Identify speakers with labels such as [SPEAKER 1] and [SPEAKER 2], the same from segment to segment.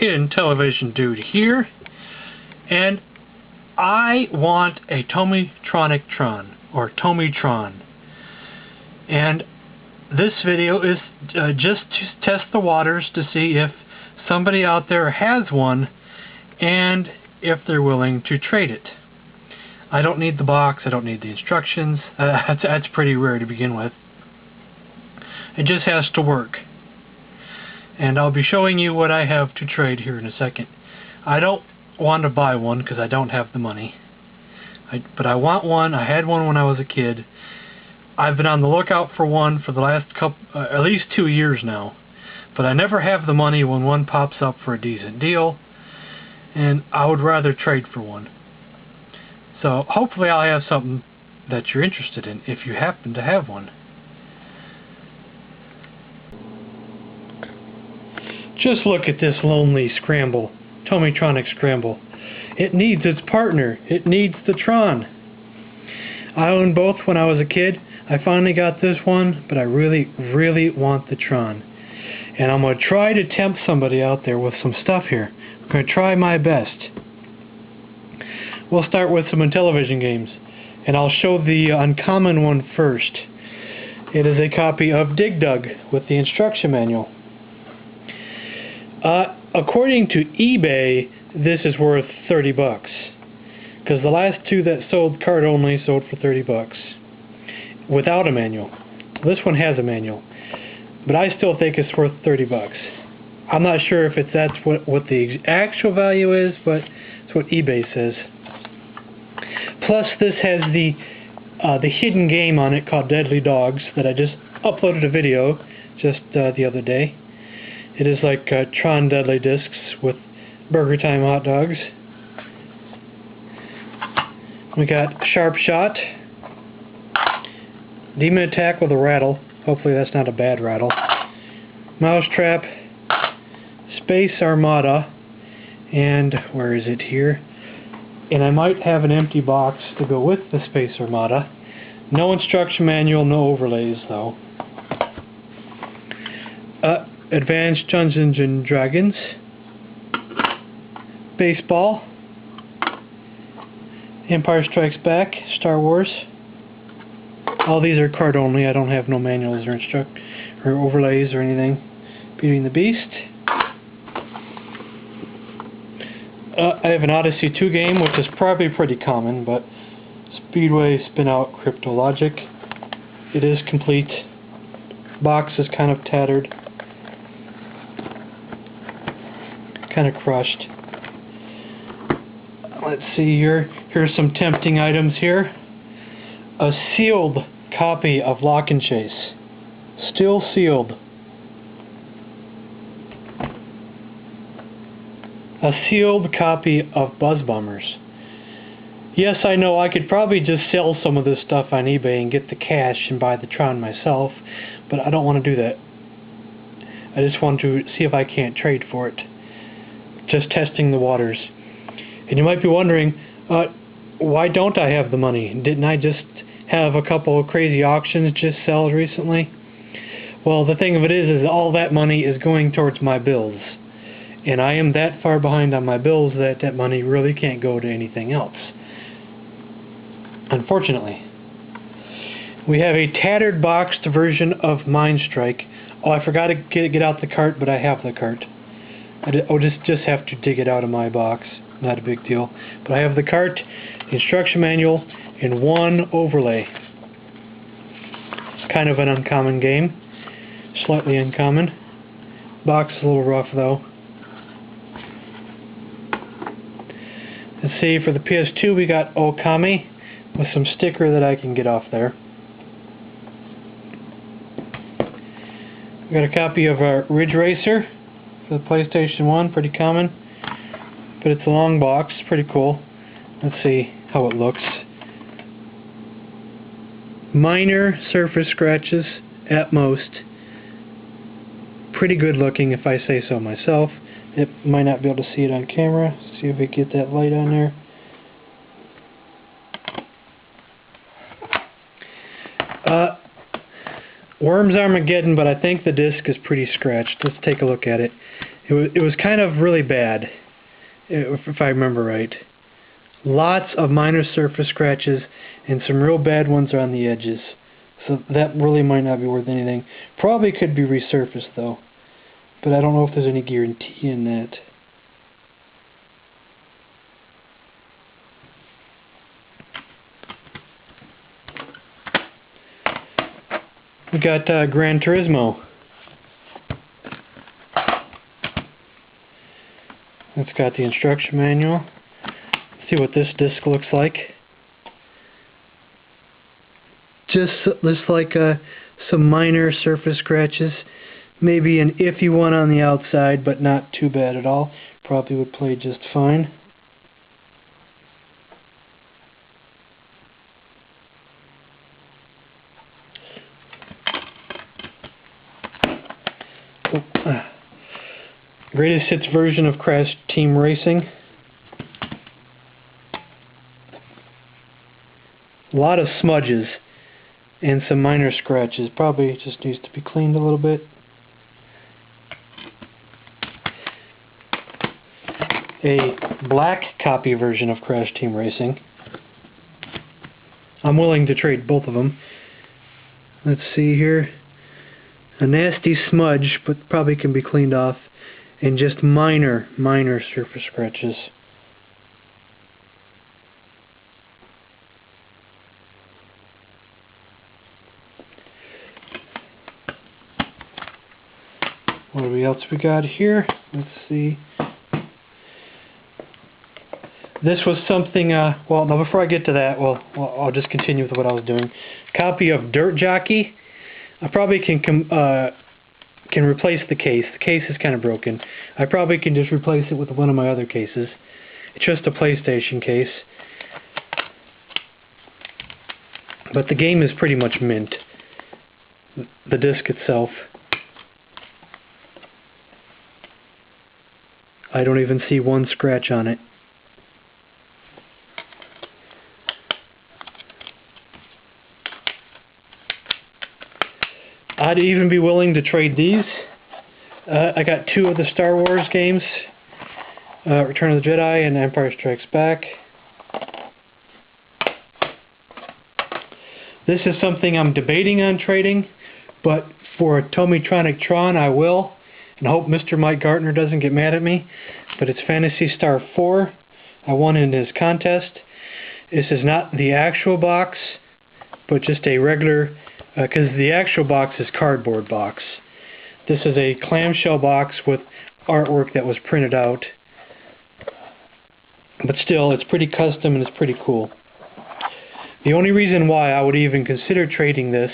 [SPEAKER 1] in Television Dude here, and I want a TomyTronic Tron, or TomyTron. And this video is just to test the waters to see if somebody out there has one and if they're willing to trade it. I don't need the box, I don't need the instructions. That's pretty rare to begin with. It just has to work. And I'll be showing you what I have to trade here in a second. I don't want to buy one because I don't have the money. But I want one. I had one when I was a kid. I've been on the lookout for one for the last at least 2 years now. But I never have the money when one pops up for a decent deal. And I would rather trade for one. So hopefully I'll have something that you're interested in if you happen to have one. Just look at this lonely scramble, TomyTronic Scramble. It needs its partner. It needs the Tron. I owned both when I was a kid. I finally got this one, but I really, really want the Tron. And I'm going to try to tempt somebody out there with some stuff here. I'm going to try my best. We'll start with some Intellivision games, and I'll show the uncommon one first. It is a copy of Dig Dug with the instruction manual. According to eBay, this is worth 30 bucks. Because the last two that sold card only sold for 30 bucks. Without a manual. This one has a manual. But I still think it's worth 30 bucks. I'm not sure if that's what the actual value is, but it's what eBay says. Plus this has the hidden game on it called Deadly Dogs that I just uploaded a video just the other day. It is like Tron Deadly Discs with Burger Time hot dogs. We got Sharp Shot, Demon Attack with a rattle. Hopefully that's not a bad rattle. Mousetrap, Space Armada, and where is it here? And I might have an empty box to go with the Space Armada. No instruction manual, no overlays though. Advanced Dungeons and Dragons, Baseball, Empire Strikes Back, Star Wars. All these are card only. I don't have no manuals or overlays or anything. Beauty and the Beast. I have an Odyssey 2 game, which is probably pretty common, but Speedway Spin-Out Cryptologic. It is complete. Box is kind of tattered. Kind of crushed. Let's see here. Here's some tempting items here. A sealed copy of Lock and Chase. Still sealed. A sealed copy of Buzz Bombers. Yes, I know I could probably just sell some of this stuff on eBay and get the cash and buy the Tron myself, but I don't want to do that. I just want to see if I can't trade for it. Just testing the waters. And you might be wondering, why don't I have the money? Didn't I just have a couple of crazy auctions just sell recently? Well, the thing of it is all that money is going towards my bills. And I am that far behind on my bills that that money really can't go to anything else. Unfortunately. We have a tattered boxed version of Mindstrike. Oh, I forgot to get out the cart, but I have the cart. I'll just have to dig it out of my box. Not a big deal. But I have the cart, the instruction manual, and one overlay. It's kind of an uncommon game. Slightly uncommon. Box is a little rough though. Let's see, for the PS2 we got Okami with some sticker that I can get off there. We got a copy of our Ridge Racer for the PlayStation 1, pretty common. But it's a long box, pretty cool. Let's see how it looks. Minor surface scratches at most. Pretty good looking if I say so myself. It might not be able to see it on camera. See if we get that light on there. Worms Armageddon, but I think the disc is pretty scratched. Let's take a look at it. It was kind of really bad, if I remember right. Lots of minor surface scratches, and some real bad ones are on the edges. So that really might not be worth anything. Probably could be resurfaced though, but I don't know if there's any guarantee in that. We got Gran Turismo. It's got the instruction manual. Let's see what this disc looks like. Just looks like some minor surface scratches. Maybe an iffy one on the outside, but not too bad at all. Probably would play just fine. Greatest Hits version of Crash Team Racing. A lot of smudges and some minor scratches. Probably just needs to be cleaned a little bit. A black copy version of Crash Team Racing. I'm willing to trade both of them. Let's see here. A nasty smudge, but probably can be cleaned off. And just minor surface scratches. What else we got here? Let's see. This was something, well, now before I get to that, well, I'll just continue with what I was doing. Copy of Dirt Jockey. I probably can replace the case. The case is kind of broken. I probably can just replace it with one of my other cases. It's just a PlayStation case. But the game is pretty much mint. The disc itself. I don't even see one scratch on it. I'd even be willing to trade these. I got two of the Star Wars games, Return of the Jedi and Empire Strikes Back. This is something I'm debating on trading, but for a TomyTronic Tron I will, and I hope Mr. Mike Gartner doesn't get mad at me, but it's Phantasy Star 4. I won in his contest. This is not the actual box, but just a regular, because the actual box is cardboard box. This is a clamshell box with artwork that was printed out. But still, it's pretty custom and it's pretty cool. The only reason why I would even consider trading this,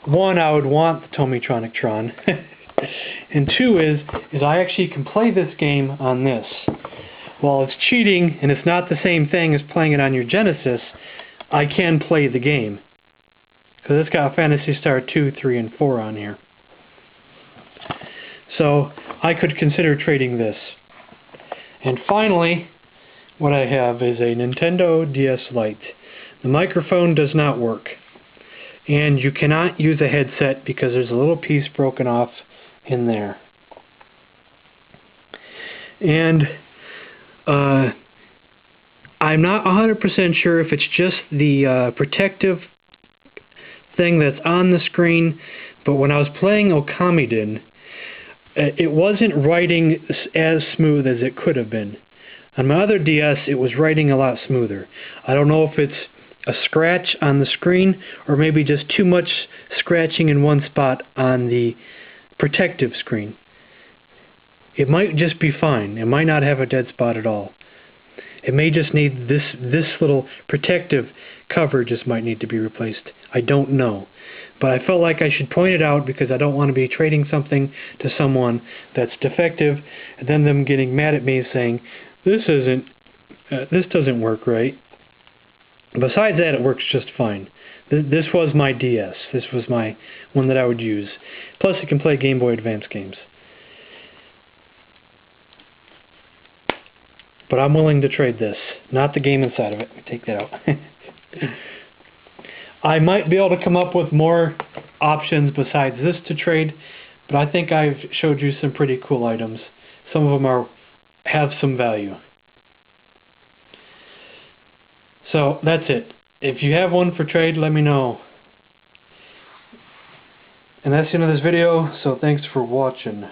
[SPEAKER 1] one, I would want the TomyTronic Tron, and two is I actually can play this game on this. While it's cheating and it's not the same thing as playing it on your Genesis, I can play the game. Because it's got Phantasy Star 2, 3, and 4 on here. So I could consider trading this. And finally, what I have is a Nintendo DS Lite. The microphone does not work. And you cannot use a headset because there's a little piece broken off in there. And I'm not 100% sure if it's just the protective thing that's on the screen, but when I was playing Okamiden, it wasn't writing as smooth as it could have been. On my other DS, it was writing a lot smoother. I don't know if it's a scratch on the screen or maybe just too much scratching in one spot on the protective screen. It might just be fine. It might not have a dead spot at all. It may just need this little protective cover just might need to be replaced. I don't know. But I felt like I should point it out because I don't want to be trading something to someone that's defective and then them getting mad at me saying, this doesn't work right. Besides that, it works just fine. This was my DS. This was my one that I would use. Plus it can play Game Boy Advance games. But I'm willing to trade this, not the game inside of it. Let me take that out. I might be able to come up with more options besides this to trade, but I think I've showed you some pretty cool items. Some of them have some value. So that's it. If you have one for trade, let me know. And that's the end of this video, so thanks for watching.